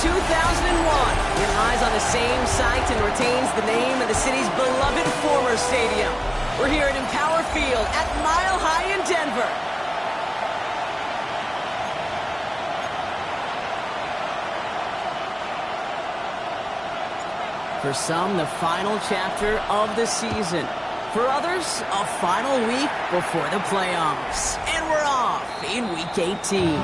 2001. It lies on the same site and retains the name of the city's beloved former stadium. We're here at Empower Field at Mile High in Denver. For some, the final chapter of the season. For others, a final week before the playoffs. And we're off in Week 18.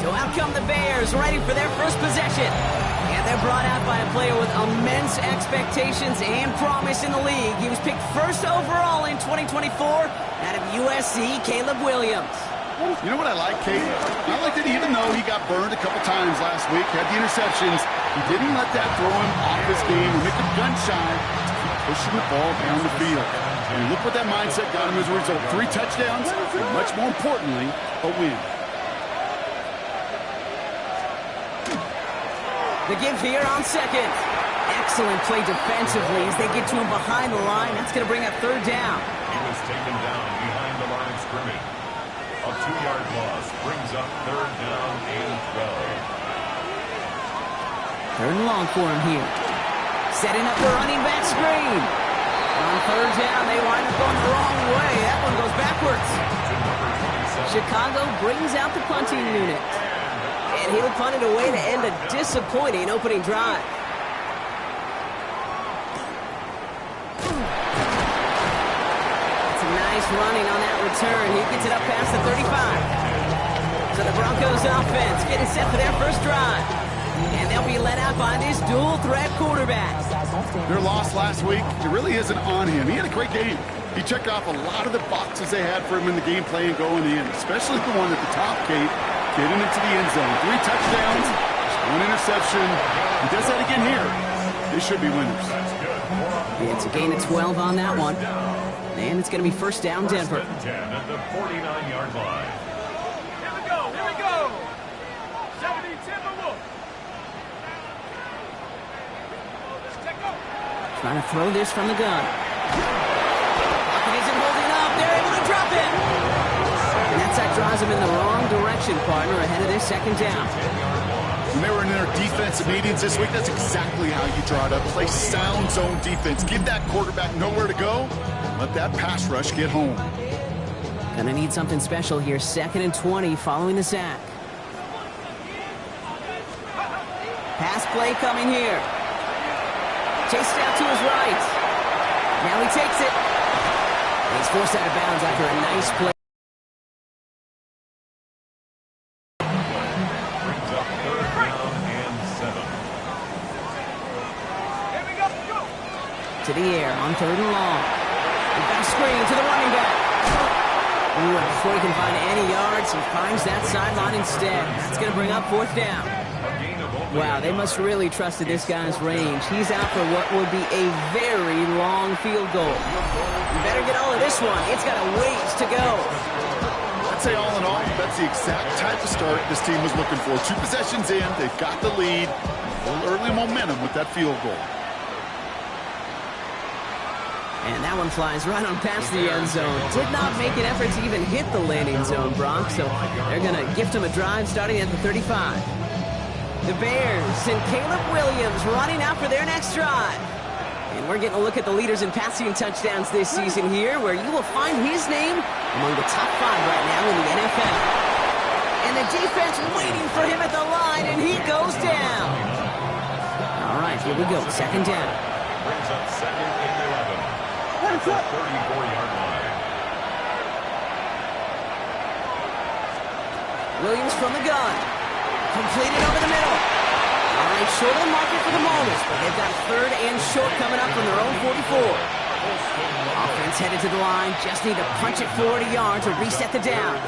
So out come the Bears, ready for their first possession. And they're brought out by a player with immense expectations and promise in the league. He was picked first overall in 2024 out of USC, Caleb Williams. You know what I like, Kate? I like that even though he got burned a couple times last week, had the interceptions, he didn't let that throw him off his game or make him gun shy to keep pushing the ball down the field. And look what that mindset got him as a result. 3 touchdowns, and much more importantly, a win. The give here on second. Excellent play defensively as they get to him behind the line. That's going to bring up third down. He was taken down behind the line of scrimmage. A 2-yard loss brings up third down and 12. Third and long for him here. Setting up the running back screen. On third down, they wind up going the wrong way. That one goes backwards. Chicago brings out the punting unit. And he'll punt it away to end a disappointing opening drive. It's a nice running on that return. He gets it up past the 35. So the Broncos offense getting set for their first drive. And they'll be let out by this dual-threat quarterback. Their loss last week, it really isn't on him. He had a great game. He checked off a lot of the boxes they had for him in the game plan going in, especially the one at the top, Kate, getting into the end zone. 3 touchdowns, 1 interception. He does that again here. They should be winners. It's a gain of 12 on that one. And it's going to be first down, Denver. First and 10 at the 49-yard line. Here we go. 70 Timberwolves. Trying to throw this from the gun. Pocket isn't holding up. They're able to drop it. And that drives him in the wrong direction, partner, ahead of this second down. When they were in their defensive meetings this week, that's exactly how you draw it up. Play sound zone defense. Give that quarterback nowhere to go. Let that pass rush get home. Gonna need something special here. 2nd and 20 following the sack. Pass play coming here. Chased out to his right. Now he takes it. He's forced out of bounds after a nice play. Brings up third down and 7. To the air on 3rd and long. We've got a screen to the running back. Ooh, and before he can find any yards, he finds that sideline instead. That's going to bring up 4th down. Wow, they must really trusted this guy's range. He's out for what will be a very long field goal. You better get all of this one. It's got a ways to go. I'd say all in all, that's the exact type of start this team was looking for. 2 possessions in, they've got the lead. A little early momentum with that field goal. And that one flies right on past the end zone. Did not make an effort to even hit the landing zone, Brock. So they're going to gift him a drive starting at the 35. The Bears and Caleb Williams running out for their next drive. And we're getting a look at the leaders in passing touchdowns this season here, where you will find his name among the top 5 right now in the NFL. And the defense waiting for him at the line, and he goes down. All right, here we go. 2nd down. Brings up 2nd and 11. At the 34-yard line. Williams from the gun. Completed over the middle. All right, short of the market for the moment, but they've got 3rd and short coming up from their own 44. Offense headed to the line. Just need to punch it forward a yard to reset the downs.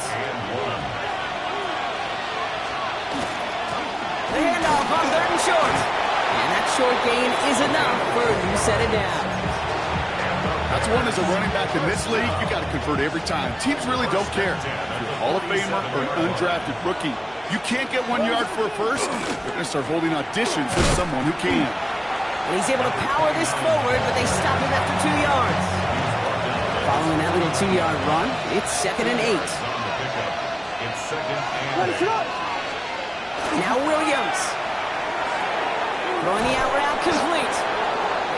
The handoff on 3rd and short. And that short gain is enough for a new set of downs. That's one as a running back in this league, you got to convert every time. Teams really don't care. If you're a Hall of Famer or an undrafted rookie, you can't get 1 yard for a first. They're going to start holding auditions for someone who can. And he's able to power this forward, but they stop him after 2 yards. Following that little 2-yard run, it's 2nd and 8. It's 2nd and 8. Now Williams. Throwing the out route complete.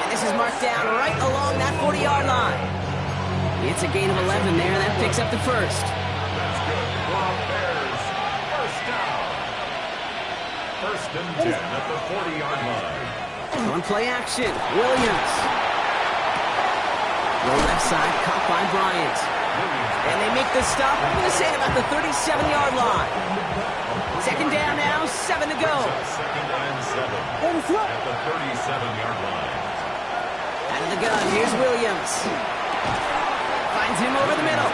And this is marked down right along that 40-yard line. It's a gain of 11 there, and that picks up the first. That's good. Bears, first down. First and 10 at the 40-yard line. On play action, Williams. Low left side, caught by Bryant. And they make the stop, I'm going to say about the 37-yard line. Second down now, 7 to go. Second and 7 at the 37-yard line. Out of the gun, here's Williams. Finds him over the middle.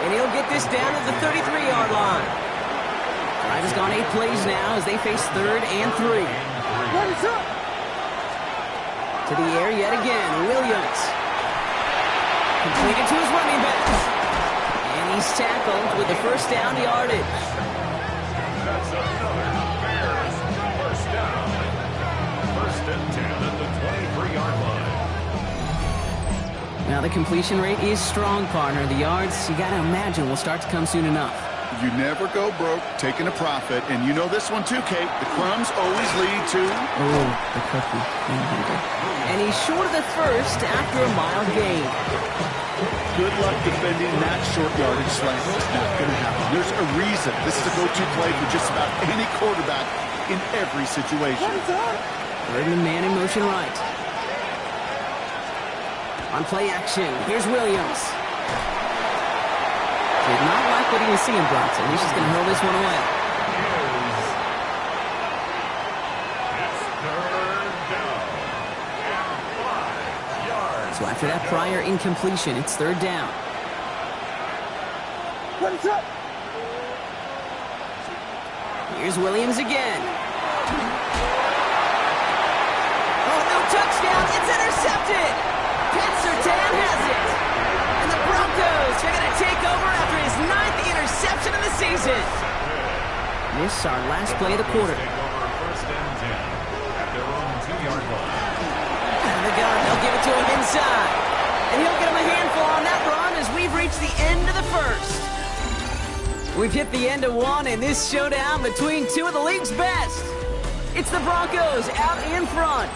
And he'll get this down to the 33-yard line. Drive has gone 8 plays now as they face 3rd and 3. To the air yet again, Williams. Completed to his running back. And he's tackled with the first down yardage. That's another Bears first down. First and 10 at the 23-yard line. Now the completion rate is strong, partner. The yards, you got to imagine, will start to come soon enough. You never go broke taking a profit, and you know this one too, Kate. The crumbs always lead to... Oh, the cookie. And he's short of the first after a mild gain. Good luck defending that short yardage slant. It's not going to happen. There's a reason. This is a go-to play for just about any quarterback in every situation. Third and man in motion right. On play action, here's Williams. Did not like what he was seeing, Bronson. He's just going to hurl this one away. It's third down and 5 yards. So after that prior incompletion, it's 3rd down. Here's Williams again. Oh, no touchdown. It's intercepted. Pat Surtain has it. And the Broncos are going to take over after his 9th interception of the season. This is our last play of the quarter. Take over first and 10 at their own 2-yard line. And the gun, they'll give it to him inside. And he'll get him a handful on that run as we've reached the end of the first. We've hit the end of one in this showdown between two of the league's best. It's the Broncos out in front.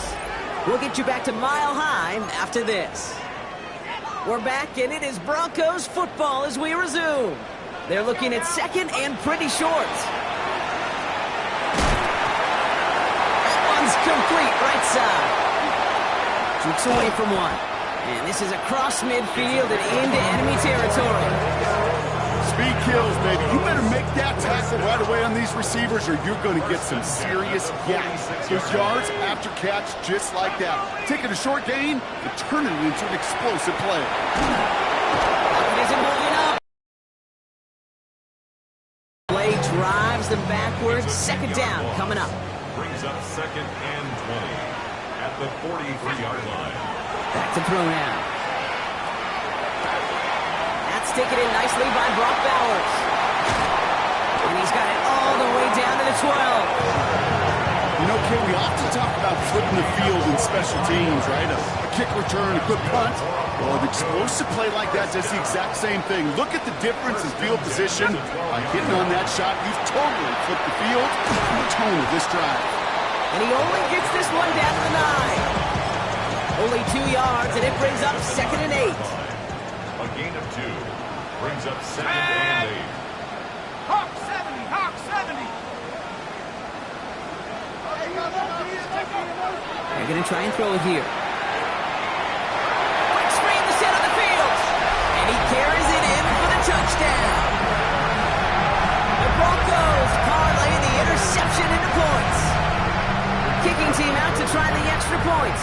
We'll get you back to Mile High after this. We're back, and it is Broncos football as we resume. They're looking at second and pretty short. That one's complete right side. Jukes away from one. And this is across midfield and into enemy territory. Speed kills, baby. You better make that tackle right away on these receivers or you're going to get some serious gaps. Those yards after catch just like that. Taking a short gain and turning it into an explosive play. It isn't moving up. Play drives them backwards. Second down coming up. Brings up second and 20 at the 43-yard line. Back to throw now. That's taken in nicely by Brock Bowers. And he's got it all the way down to the 12. You know, Kid, we often talk about flipping the field in special teams, right? A kick return, a good punt. Well, an explosive play like that does the exact same thing. Look at the difference in field position. By hitting on that shot, you've totally flipped the field and the tone of this drive. And he only gets this one down to the 9. Only 2 yards, and it brings up second and 8. A gain of 2 brings up second and 8. Hawk 70, Hawk 70. They're going to try and throw it here. Quick screen to center the field. And he carries it in for the touchdown. The Broncos parlay the interception into points. Kicking team out to try the extra point.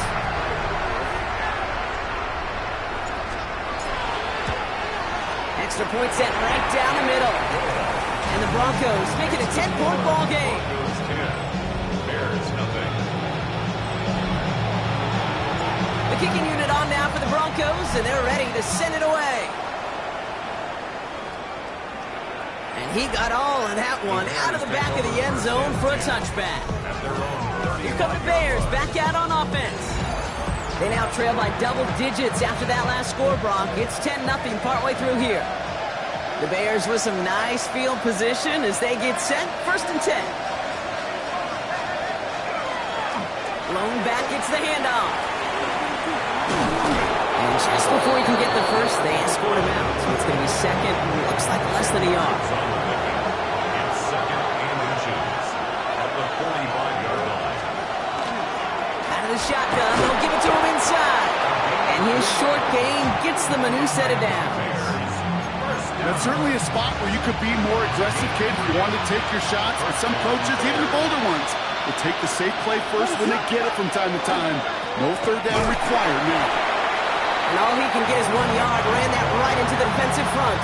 Extra point set right down the middle. And the Broncos make it a 10-point ball game. Broncos 10, Bears nothing. The kicking unit on now for the Broncos, and they're ready to send it away. And he got all of that one out of the back of the end zone for a touchback. At their own 30. Here come the Bears back out on offense. They now trail by double digits after that last score, Brock. It's 10-0 partway through here. The Bears with some nice field position as they get set. First and 10. Lone back gets the handoff. And just before he can get the first, they escort him out. So it's going to be second. Looks like less than a yard. It's second and inches at the 45-yard line. Out of the shotgun, they'll give it to him inside. And his short gain gets them a new set of downs. That's certainly a spot where you could be more aggressive, kid, if you want to take your shots. Or some coaches, even the bolder ones, will take the safe play first when they get it from time to time. No third down required now. And all he can get is 1 yard. Ran that right into the defensive front.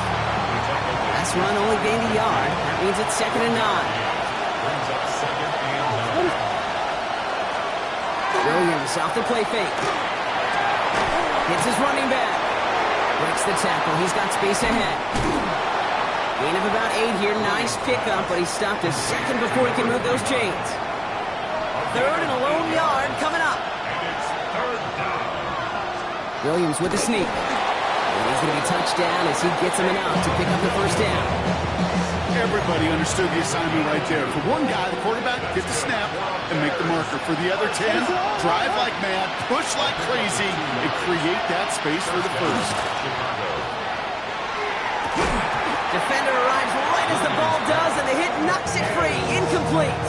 Last run only gained a yard. That means it's second and 9. Brings up second and 9. Williams off the play fake. Hits his running back. Breaks the tackle. He's got space ahead. Gain of about 8 here. Nice pickup, but he stopped a second before he can move those chains. Third and a lone yard coming up. And it's third down. Williams with the sneak. And he's going to be touched down as he gets him enough to pick up the first down. Everybody understood the assignment right there. For one guy, the quarterback, get the snap and make the marker. For the other 10, drive like mad, push like crazy, and create that space for the first. Defender arrives right as the ball does, and the hit knocks it free. Incomplete.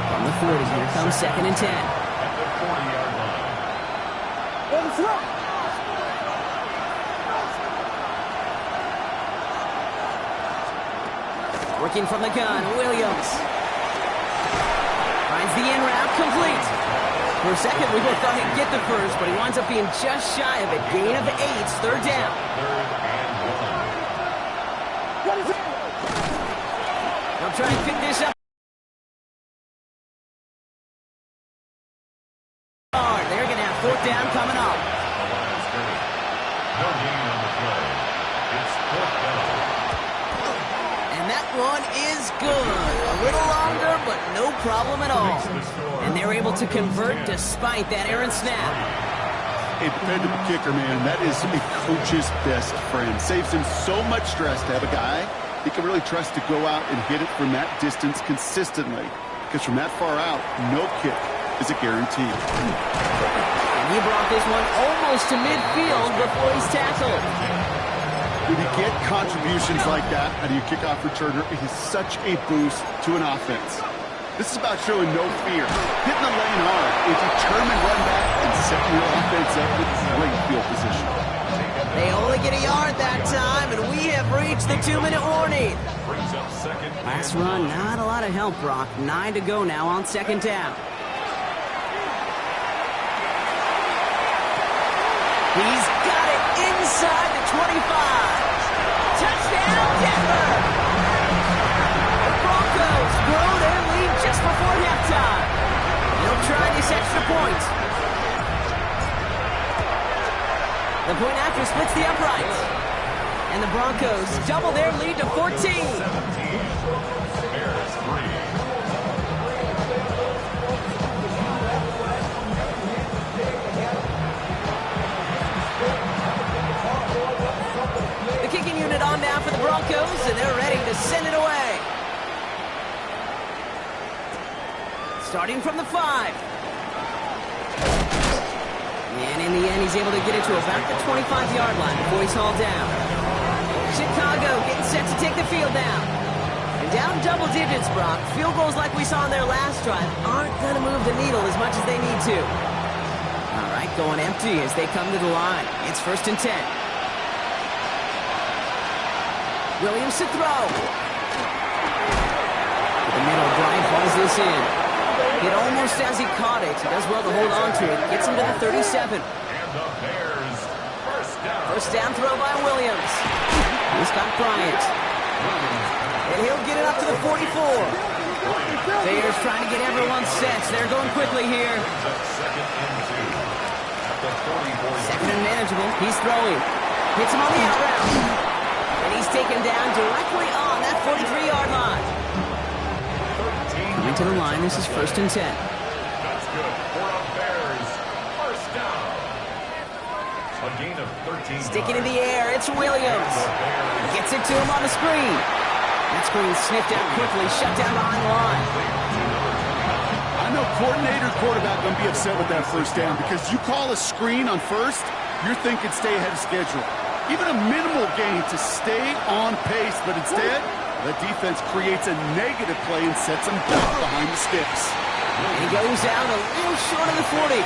From the 40, here comes second and 10. At the 40-yard line. Working from the gun, Williams. Finds the in route, complete. For a second, we both thought he'd get the first, but he winds up being just shy of it. Gain of 8, third down. Third and 1. They'll try and pick this up. They're going to have fourth down coming up. No gain on the play. It's fourth down. And that one is good. A little longer, but no problem at all. And they're able to convert despite that errant snap. A dependable kicker, man, that is a coach's best friend. Saves him so much stress to have a guy he can really trust to go out and hit it from that distance consistently. Because from that far out, no kick is a guarantee. And he brought this one almost to midfield before he's tackled. When you get contributions like that out of your kickoff returner, it is such a boost to an offense. This is about showing no fear, hitting the lane hard, a determined run back, and setting your offense up with great field position. They only get a yard that time, and we have reached the 2-minute warning. Brings up second. Last run, not a lot of help, Brock. 9 to go now on second down. He's got it inside the 25. Touchdown, Denver! The Broncos grow their lead just before halftime. They'll try this extra point. The point after splits the uprights. And the Broncos double their lead to 14. 17. Bears 3. The kicking unit on now for the Broncos, and they're ready to send it away. Starting from the 5. And in the end, he's able to get it to about the 25-yard line before he's hauled down. Chicago getting set to take the field down. And down double digits, Brock. Field goals like we saw in their last drive aren't going to move the needle as much as they need to. All right, going empty as they come to the line. It's first and 10. Williams to throw. To the middle, Bryant falls this in. Hit almost as he caught it. He does well to hold on to it. Gets him to the 37. And the Bears first down. First down throw by Williams. He's got Bryant. And he'll get it up to the 44. Bears trying to get everyone set. They're going quickly here. Second and 2. At the 44. Second and manageable. He's throwing. Hits him on the out route. And he's taken down directly on that 43-yard line. Coming to the line, this is first and 10. That's good for a Bears first down. A gain of 13. Sticking in the air, it's Williams. Gets it to him on the screen. That screen sniffed out quickly, shut down behind the line. I know coordinator, quarterback going to be upset with that first down because you call a screen on first, you're thinking stay ahead of schedule. Even a minimal gain to stay on pace, but instead, the defense creates a negative play and sets them back behind the sticks. And he goes out a little short of the 40.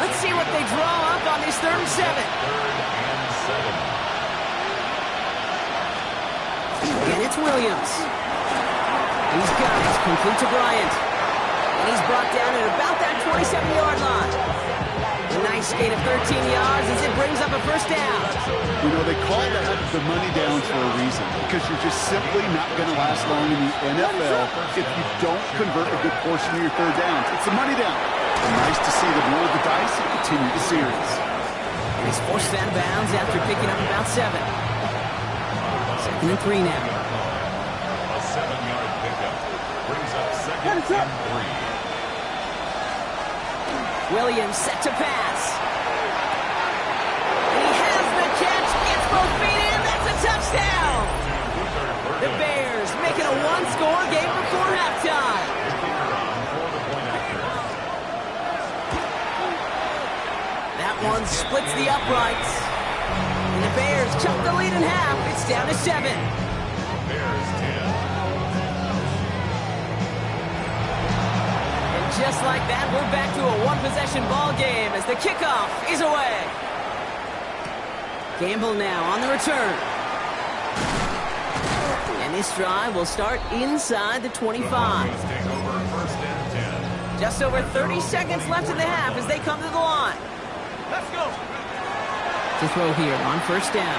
Let's see what they draw up on this 3rd and 7. And it's Williams. These guys complete to Bryant. And he's brought down at about that 27-yard line. A nice gain of 13 yards as it brings up a first down. You know, they call that the money down for a reason because you're just simply not going to last long in the NFL if you don't convert a good portion of your third downs. It's a money down. And nice to see them roll the dice and continue the series. And he's forced out of bounds after picking up about 7. 2nd and 3 now. A 7-yard pickup brings up 2nd and 3. Williams set to pass. And he has the catch. Gets both feet in. That's a touchdown. The Bears making a one-score game before halftime. That one splits the uprights. And the Bears chop the lead in half. It's down to 7. Bears 10. Just like that, we're back to a one-possession ball game as the kickoff is away. Gamble now on the return. And this drive will start inside the 25. Just over 30 seconds left in the half as they come to the line. Let's go. To throw here on first down.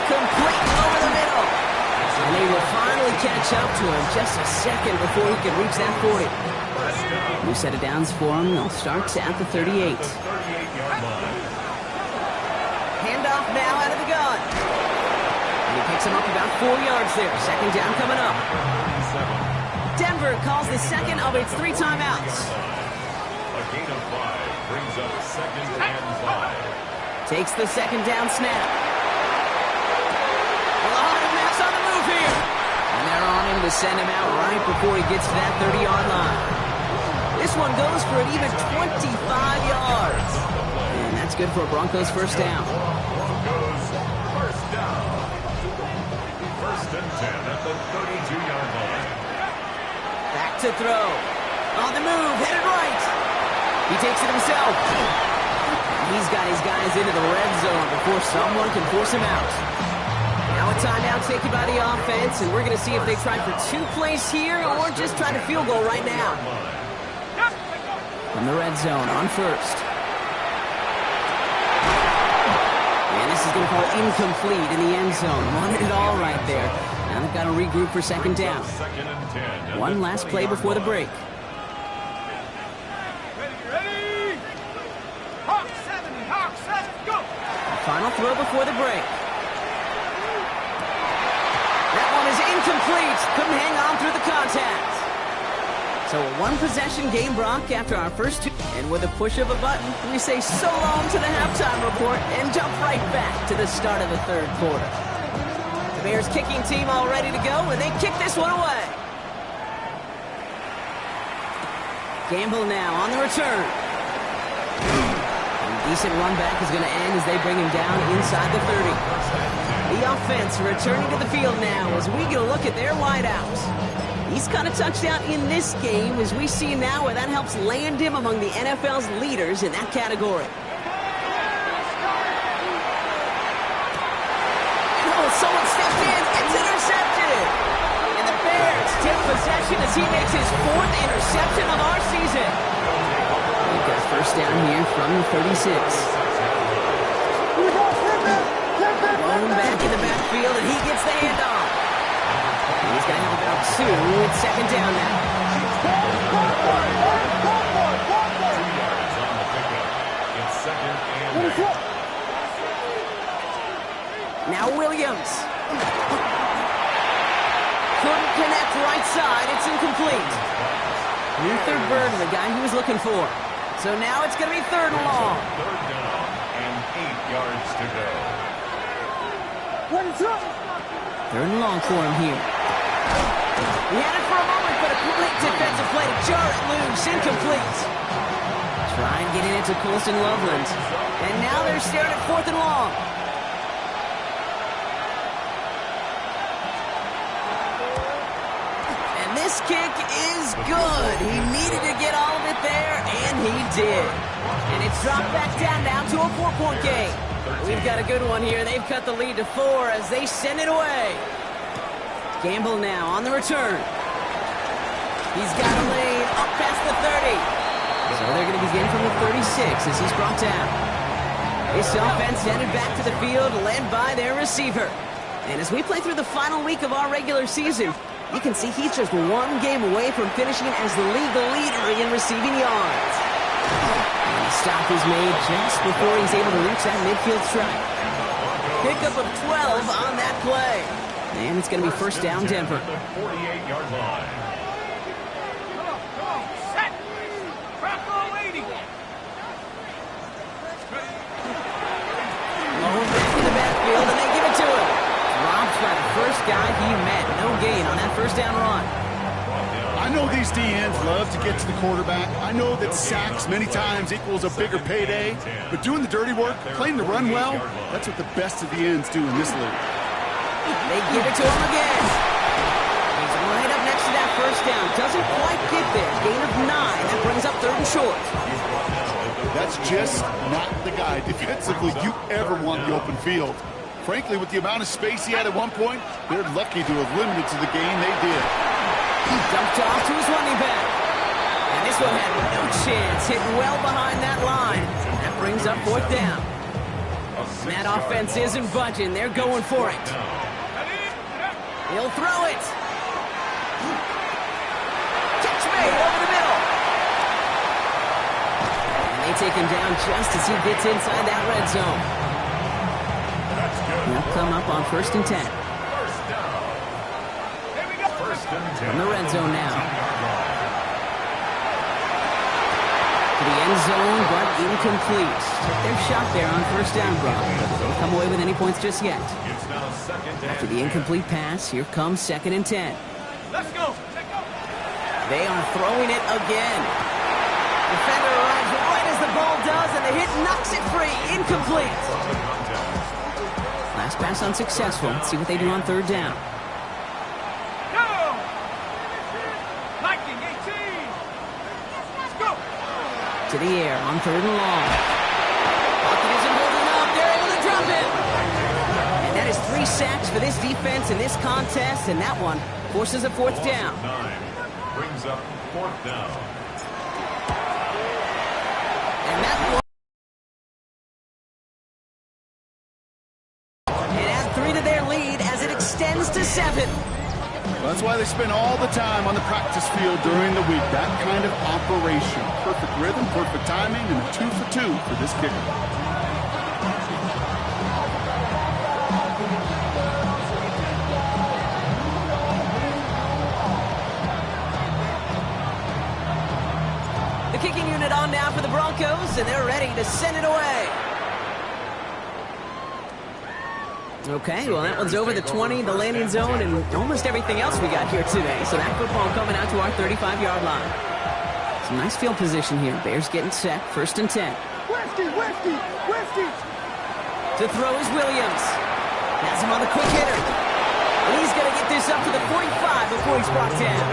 Complete over the middle. And they will finally catch up to him just a second before he can reach that 40. New set of downs for him. They'll start at the 38. Handoff now out of the gun. And he picks him up about 4 yards there. 2nd down coming up. Denver calls the second of its 3 timeouts. A gain of 5 brings up 2nd and 5. Takes the 2nd down snap. A lot of mess on the move here. And they're on him to send him out right before he gets to that 30-yard line. This one goes for an even 25 yards. And that's good for a Broncos first down. Broncos first down. 1st and 10 at the 32-yard line. Back to throw. On the move, headed right. He takes it himself. He's got his guys into the red zone before someone can force him out. Now a timeout taken by the offense, and we're going to see if they try for 2 plays here or just try to field goal right now. From the red zone on first. And this is going to fall incomplete in the end zone. Wanted it all right there. Now they've got to regroup for 2nd down. 2nd and 10. One last play before the break. Ready? Hawk 70, Hawk 7, go. Final throw before the break. That one is incomplete. Couldn't hang on through the contact. So a one-possession game, Brock, after our first 2. And with a push of a button, we say so long to the halftime report and jump right back to the start of the 3rd quarter. The Bears kicking team all ready to go, and they kick this one away. Gamble now on the return. And decent run back is going to end as they bring him down inside the 30. The offense returning to the field now as we get a look at their wideouts. He's caught a touchdown in this game, as we see now where that helps land him among the NFL's leaders in that category. Oh, someone stepped in. It's intercepted. And the Bears take possession as he makes his 4th interception of our season. We've got first down here from the 36. Blown back in the backfield, and he gets the handoff. He's going to have about 2 with 2nd down now. 2 yards on the pickup. It's 2nd and 8. Now Williams. Couldn't connect right side. It's incomplete. Luther Burden, the guy he was looking for. So now it's going to be 3rd and long. 3rd down and 8 yards to go. 3rd and long for him here. He had it for a moment, but a quick defensive play to jar it loose. Incomplete. Try and get it into Colston Loveland. And now they're staring at 4th and long. And this kick is good. He needed to get all of it there, and he did. And it's dropped back down now to a 4-point game. We've got a good one here. They've cut the lead to 4 as they send it away. Gamble now on the return. He's got a lane up past the 30. So they're going to begin from the 36 as he's brought down. This offense headed back to the field, led by their receiver. And as we play through the final week of our regular season, you can see he's just one game away from finishing as the league leader in receiving yards. And the stop is made just before he's able to reach that midfield strike. Pickup of 12 on that play. And it's going to be first down, Denver. 48-yard line. And they give it to him. Dropped by the first guy he met. No gain on that first down run. I know these DNs love to get to the quarterback. I know that sacks many times equals a bigger payday. But doing the dirty work, playing the run well, that's what the best of the ends do in this league. They give it to him again. He's right up next to that first down. Doesn't quite get there. Gain of 9. That brings up 3rd and short. That's just not the guy defensively you ever want the open field. Frankly, with the amount of space he had at one point, they're lucky to have limited to the game they did. He dumped off to his running back. And this one had no chance, hitting well behind that line. That brings up 4th down. And that offense isn't budging. They're going for it. He'll throw it. Catch made over the middle. And they take him down just as he gets inside that red zone. He'll come up on 1st and 10. From the red zone now. To the end zone, but incomplete. Took their shot there on 1st down, Brock, but they don't come away with any points just yet. After the incomplete pass, here comes 2nd and 10. Let's go. They are throwing it again. Defender arrives right as the ball does, and the hit knocks it free. Incomplete. Last pass unsuccessful. Let's see what they do on 3rd down. Go! Lightning 18. Let's go. To the air on 3rd and long. Pocket isn't holding up. They're able to drop it. And that is 3 sacks for this defense in this contest, and that one forces a 4th down. 9 brings up 4th down. And that one. And add 3 to their lead as it extends to 7. Well, that's why they spend all the time on the practice field during the week. That kind of operation. Perfect rhythm, perfect timing, and a 2 for 2 for this kicker. The kicking unit on now for the Broncos, and they're ready to send it away. Okay, well, that one's over the 20, the landing zone, and almost everything else we got here today. So that football coming out to our 35-yard line. Some nice field position here. Bears getting set, 1st and 10. Westy. To throw is Williams. Has him on the quick hitter. And he's going to get this up to the 45 before he's brought down.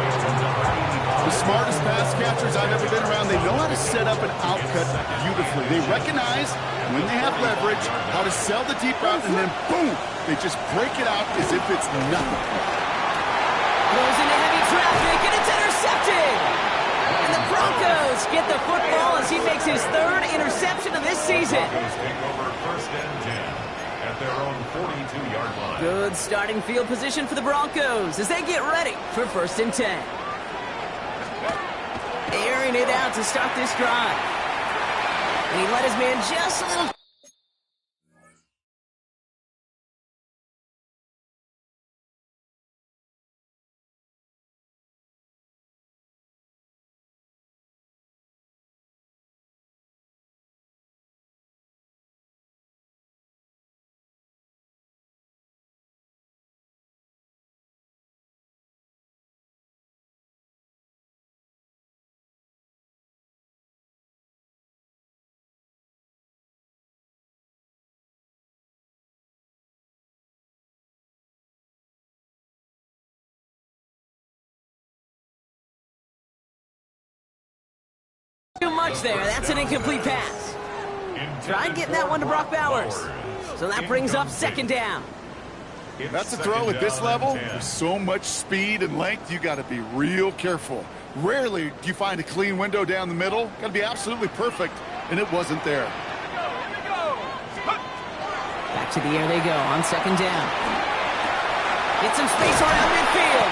The smartest pass catchers I've ever been around, they know how to set up an outcut beautifully. They recognize when they have leverage, how to sell the deep route, and then boom, they just break it out as if it's nothing. Goes into heavy traffic, and it's intercepted. And the Broncos get the football as he makes his 3rd interception of this season. Broncos take over 1st and 10 at their own 42-yard line. Good starting field position for the Broncos as they get ready for 1st and 10. Airing it out to start this drive. And he let his man just a little touch there. That's an incomplete pass. Tried getting that one to Brock Bowers. So that brings up second down. That's a throw at this level. There's so much speed and length, you got to be real careful. Rarely do you find a clean window down the middle. Got to be absolutely perfect, and it wasn't there. Back to the air they go on second down. Get some space around midfield.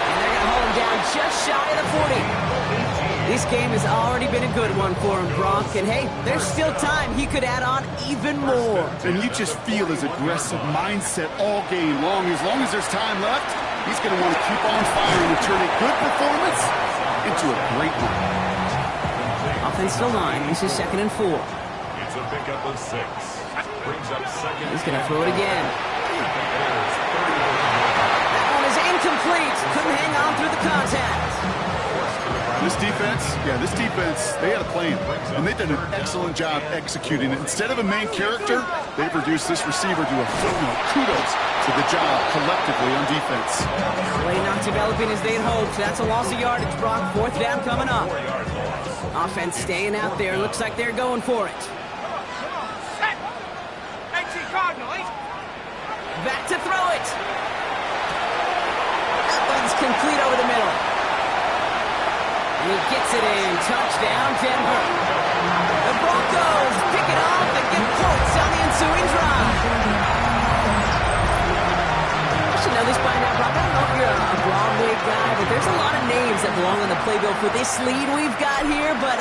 And they're going to hold him down just shy of the 40. This game has already been a good one for him, Brock. And hey, there's still time. He could add on even more. And you just feel his aggressive mindset all game long. As long as there's time left, he's going to want to keep on firing and turn a good performance into a great one. Offensive line. This is 2nd and 4. It's a pickup of 6. Brings up second. He's going to throw it again. That one is incomplete. Couldn't hang on through the contact. This defense, they had a plan, and they did an excellent job executing it. Instead of a main character, they produced this receiver to a footnote. Kudos to the job collectively on defense. Play not developing as they'd hoped. That's a loss of yardage, Brock. 4th down coming up. Offense staying out there. Looks like they're going for it. Back to throw it. That one's complete over the middle. And he gets it in. Touchdown, Denver. The Broncos pick it off and get points on the ensuing drive. I should know this by now, Brock. I don't know if you're a Broadway guy, but there's a lot of names that belong on the playbill for this lead we've got here. But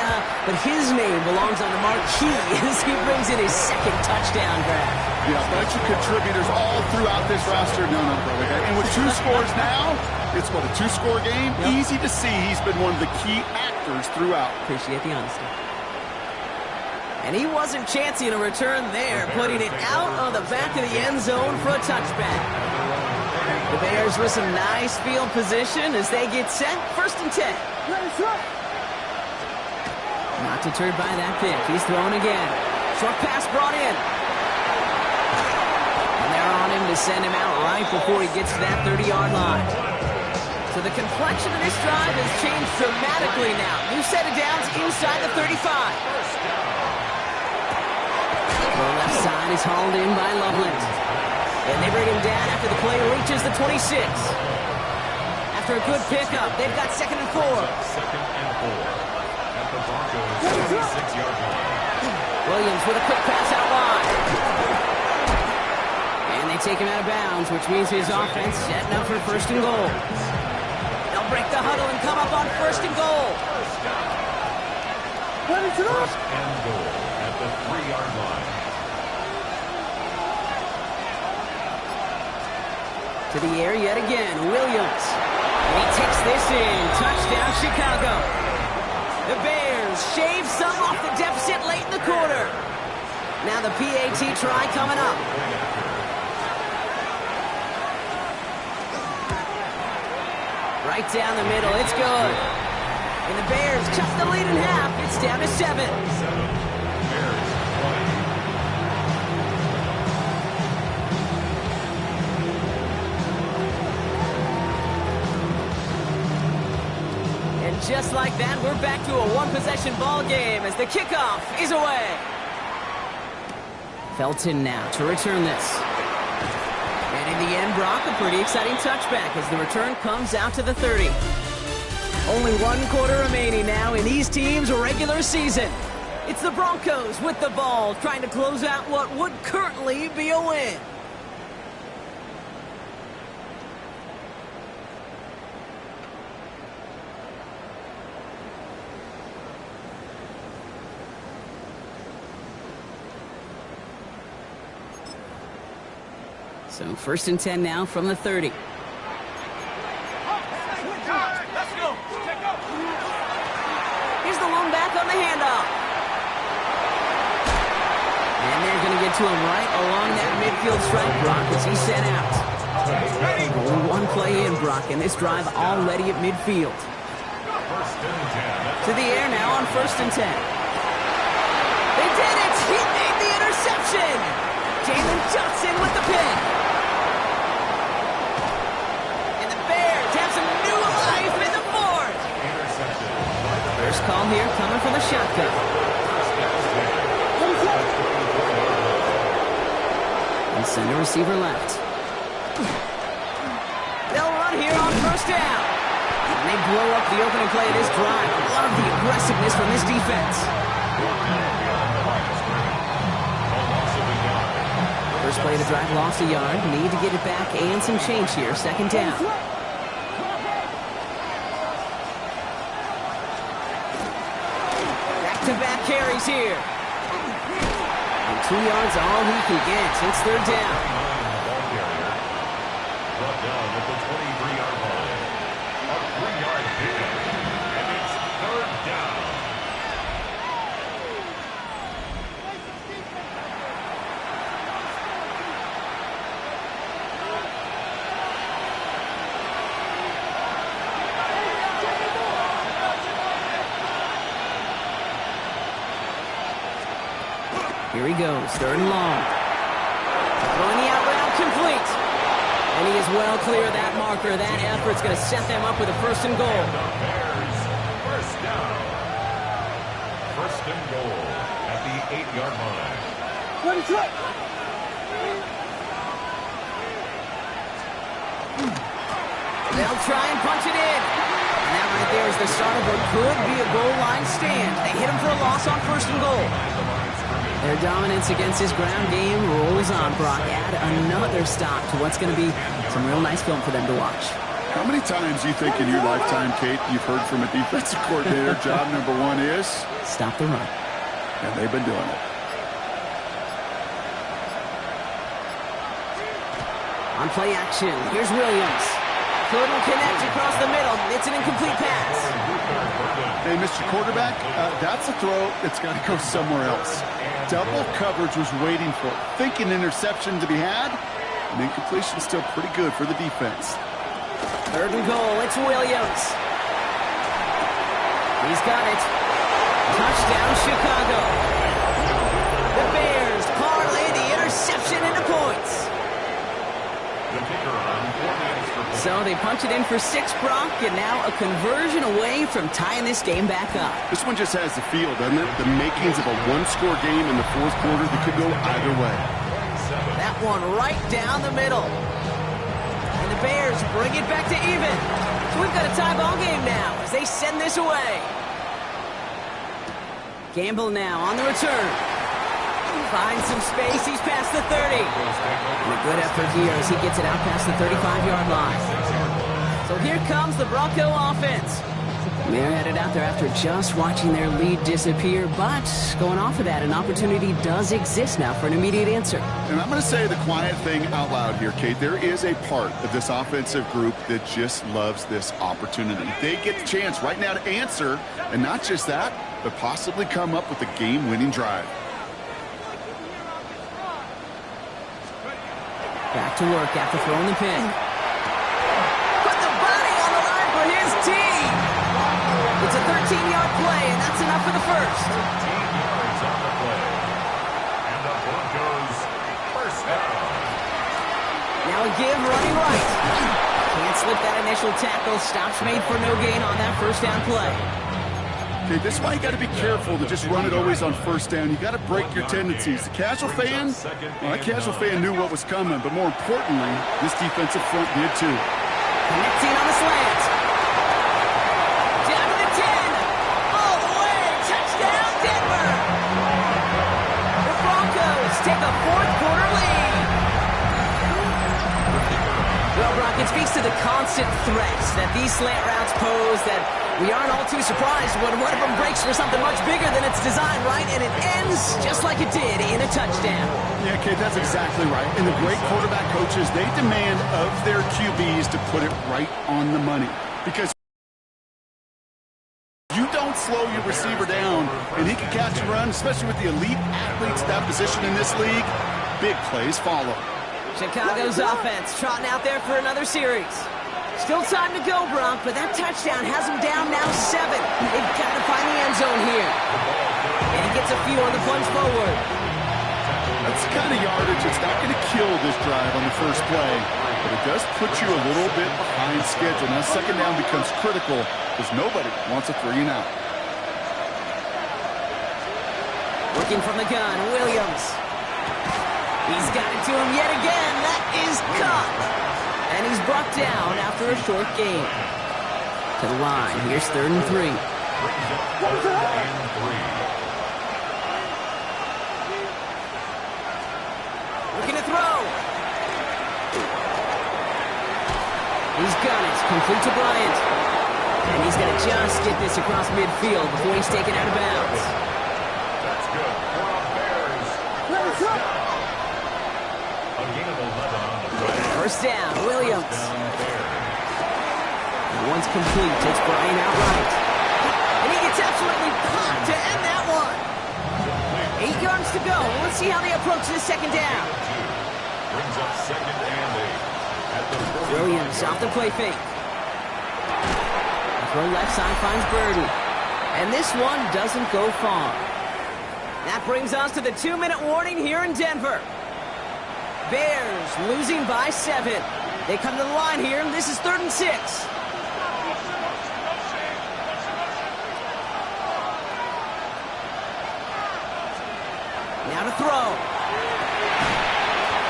his name belongs on the marquee as he brings in his 2nd touchdown grab. Yeah, bunch of contributors all throughout this roster. No, Broadway guy. And with 2 scores now, it's what, a 2-score game? Yep. Easy to see he's been one of the key actors throughout. Appreciate the honesty. And he wasn't chancing a return there, putting it out on the back of the end zone for a touchback. The Bears with some nice field position as they get set. 1st and 10. Not deterred by that pick. He's throwing again. Short pass brought in. And they're on him to send him out right before he gets to that 30-yard line. So the complexion of this drive has changed dramatically now. New set of downs inside the 35. The left side is hauled in by Loveland. And they bring him down after the play reaches the 26. After a good pickup, they've got 2nd and 4. 2nd and 4. At the Broncos 26-yard line. Williams with a quick pass out wide. And they take him out of bounds, which means his offense setting up for 1st and goal. Break the huddle and come up on 1st and goal. 1st and goal at the 3-yard line. To the air yet again, Williams. And he takes this in. Touchdown, Chicago. The Bears shave some off the deficit late in the quarter. Now the PAT try coming up. Right down the middle, it's good. And the Bears cut the lead in half. It's down to 7. And just like that, we're back to a 1-possession ball game as the kickoff is away. Felton now to return this. And in the end, Brock, a pretty exciting touchback as the return comes out to the 30. Only 1 quarter remaining now in these teams' regular season. It's the Broncos with the ball, trying to close out what would currently be a win. So 1st and 10 now from the 30. Let's go. Here's the lone back on the handoff. And they're going to get to him right along that midfield stripe, Brock, as he's sent out. Only 1 play in, Brock, and this drive already at midfield. To the air now on 1st and 10. They did it! He made the interception! Jalen Johnson with the pick. call here coming from the shotgun. And center receiver left. They'll run here on first down. And they blow up the opening play of this drive. Love the aggressiveness from this defense. First play of the drive, lost a yard. Need to get it back and some change here. Second down. Back-to-back carries here. And 2 yards all he can get. It's third down. Brought down at the 23-yard line. A 3-yard pickup. And it's third down. Here he goes, third and long. Throwing the out route complete. And he is well clear of that marker. That effort's going to set them up with a first and goal. Bears, first down. First and goal at the 8-yard line. They'll try and punch it in. And that right there is the start of what could be a goal line stand. They hit him for a loss on first and goal. Their dominance against his ground game rolls on, Brock. Add another stop to what's going to be some real nice film for them to watch. How many times do you think in your lifetime, Kate, you've heard from a defensive coordinator, job number one is? Stop the run. And they've been doing it. On play action, here's Williams. Couldn't connect across the middle. It's an incomplete pass. Hey, Mr. Quarterback, that's a throw that's got to go somewhere else. Double coverage was waiting for it. Thinking interception to be had, and incompletion still pretty good for the defense. Third and goal, it's Williams. He's got it. Touchdown, Chicago. The Bears parlay the interception into points. So they punch it in for 6, Brock, and now a conversion away from tying this game back up. This one just has the feel, doesn't it? The makings of a one-score game in the fourth quarter that could go either way. That one right down the middle. And the Bears bring it back to even. So we've got a tie ball game now as they send this away. Gamble now on the return. Finds some space. He's past the 30. And a good effort here as he gets it out past the 35-yard line. So here comes the Bronco offense. They're headed out there after just watching their lead disappear, but going off of that, an opportunity does exist now for an immediate answer. And I'm going to say the quiet thing out loud here, Kate. There is a part of this offensive group that just loves this opportunity. They get the chance right now to answer, and not just that, but possibly come up with a game-winning drive. Back to work after throwing the pin. Put the body on the line for his team. It's a 13-yard play, and that's enough for the first. 13 yards on the play. And the Broncos first down. Now a give running right. Can't slip that initial tackle. Stops made for no gain on that first down play. Okay, this is why you got to be careful to just run it always on first down. You got to break your tendencies. The casual fan, well, that casual fan knew what was coming, but more importantly, this defensive front did too. Connecting on the slant. Down to the 10. All the way. Touchdown, Denver. The Broncos take a fourth-quarter lead. Well, Brock, it speaks to the constant threats that these slant routes pose that we aren't all too surprised when one of them breaks for something much bigger than its design, right? And it ends just like it did in a touchdown. Yeah, Kate, that's exactly right. And the great quarterback coaches, they demand of their QBs to put it right on the money. Because you don't slow your receiver down, and he can catch and run, especially with the elite athletes at that position in this league. Big plays follow. Chicago's offense trotting out there for another series. Still time to go, Bronk, but that touchdown has them down now 7. They've got to find the end zone here. And he gets a few on the plunge forward. That's the kind of yardage that's not going to kill this drive on the first play, but it does put you a little bit behind schedule. Now second down becomes critical because nobody wants a 3-and-out. Working from the gun, Williams. He's got it to him yet again. That is caught. And he's brought down after a short gain. To the line. Here's 3rd and 3. Looking to throw. He's got it. Complete to Bryant. And he's going to just get this across midfield before he's taken out of bounds. That's good. Bears. A gain of 11 on the play. First down, Williams. Once complete, takes Bryant out right. And he gets absolutely popped to end that one. 8 yards to go. Let's see how they approach this second down. Brings up 2nd and 8. At the Williams off the play fake. Throw left side finds Burden. And this one doesn't go far. That brings us to the 2-minute warning here in Denver. Bears losing by 7. They come to the line here, and this is 3rd and 6. Now to throw.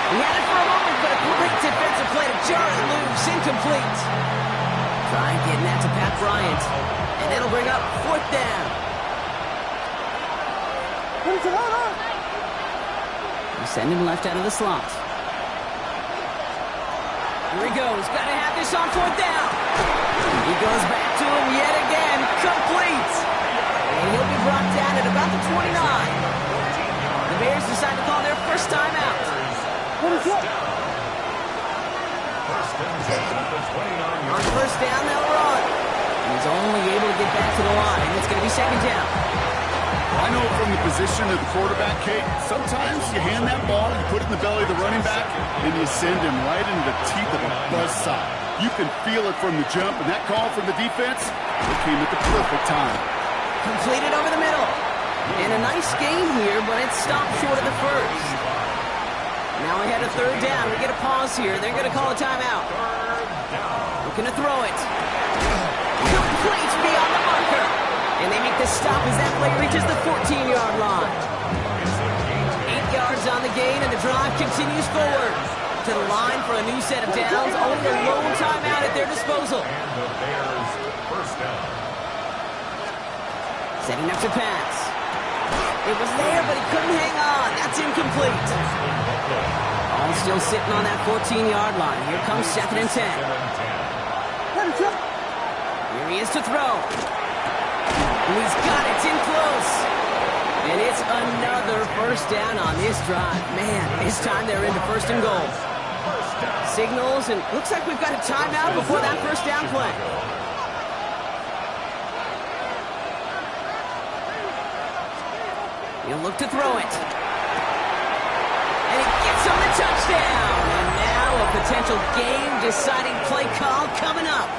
He had it for a moment, but a great defensive play to jar it loose. Incomplete. Trying getting that to Pat Bryant. And it'll bring up 4th down. We send him left out of the slot. Here he goes. Got to have this on 4th down. He goes back to him yet again. Complete. And he'll be brought down at about the 29. The Bears decide to call their first timeout. First and 10 at the 29-yard On first down, they'll run. And he's only able to get back to the line. It's going to be 2nd down. I know from the position of the quarterback, Kate, sometimes you hand that ball, you put it in the belly of the running back, and you send him right into the teeth of a buzzsaw. You can feel it from the jump, and that call from the defense, it came at the perfect time. Completed over the middle. And a nice game here, but it stopped short of the first. Now we head to 3rd down. We get a pause here. They're going to call a timeout. Looking to throw it. Complete beyond the marker. And they make the stop as that play reaches the 14-yard line. 8 yards on the gain, and the drive continues forward. To the line for a new set of downs. Only a lone timeout at their disposal. And the Bears first down. Setting up to pass. It was there, but he couldn't hang on. That's incomplete. All still sitting on that 14-yard line. Here comes 2nd and 10. Here he is to throw. And he's got it. It's in close. And it's another first down on this drive. Man, this time they're into 1st and goal. Signals, and looks like we've got a timeout before that first down play. He'll look to throw it. And he gets him the touchdown. And now a potential game-deciding play call coming up.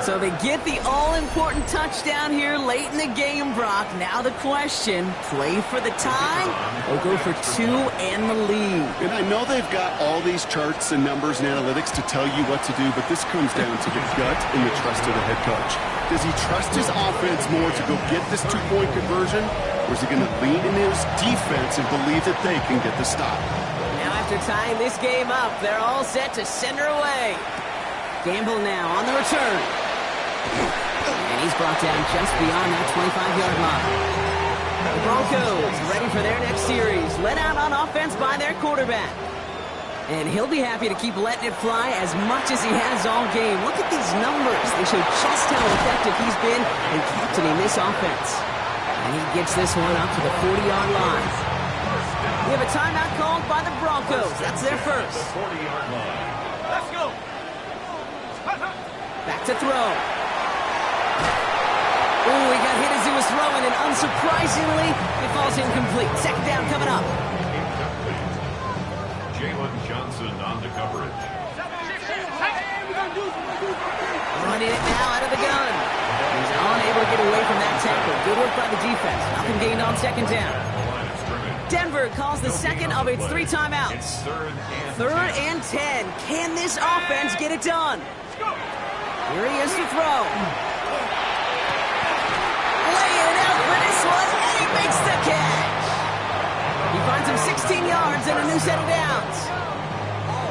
So they get the all-important touchdown here late in the game, Brock. Now the question, play for the tie or go for 2 and the lead? And I know they've got all these charts and numbers and analytics to tell you what to do, but this comes down to the gut and the trust of the head coach. Does he trust his offense more to go get this 2-point conversion, or is he going to lean in his defense and believe that they can get the stop? Now after tying this game up, they're all set to send her away. Gamble now on the return. And he's brought down just beyond that 25-yard line. The Broncos ready for their next series, led out on offense by their quarterback. And he'll be happy to keep letting it fly as much as he has all game. Look at these numbers. They show just how effective he's been in captaining this offense. And he gets this one up to the 40-yard line. We have a timeout called by the Broncos. That's their first. 40-yard line. Let's go. Back to throw. Ooh, he got hit as he was throwing, and unsurprisingly, it falls incomplete. 2nd down coming up. Jalen Johnson on the coverage. Running it now out of the gun. He's unable to get away from that tackle. Good work by the defense. Nothing gained on 2nd down. Denver calls the second of its 3 timeouts. 3rd and 10. Can this offense get it done? Here he is to throw. Laying out for this one. and a new set of downs.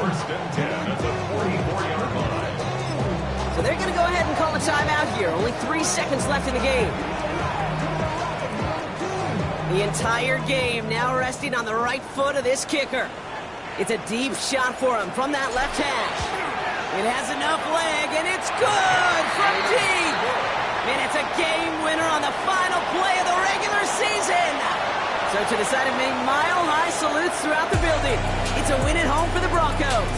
First and 10 at the 44-yard line. So they're going to go ahead and call a timeout here. Only 3 seconds left in the game. The entire game now resting on the right foot of this kicker. It's a deep shot for him from that left hash. It has enough leg, and it's good from deep. And it's a game winner on the final play of the regular season. So to the side of me, mile-high salutes throughout the building. It's a win at home for the Broncos.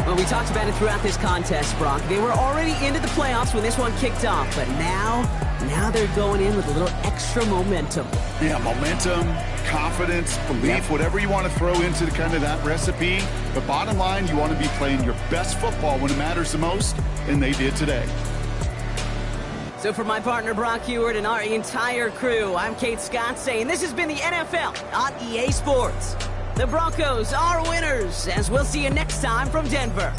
Well, we talked about it throughout this contest, Brock. They were already into the playoffs when this one kicked off, but now they're going in with a little extra momentum. Yeah, momentum, confidence, belief, whatever you want to throw into kind of that recipe. But bottom line, you want to be playing your best football when it matters the most, and they did today. So for my partner, Brock Heward, and our entire crew, I'm Kate Scott saying this has been the NFL on EA Sports. The Broncos are winners, as we'll see you next time from Denver.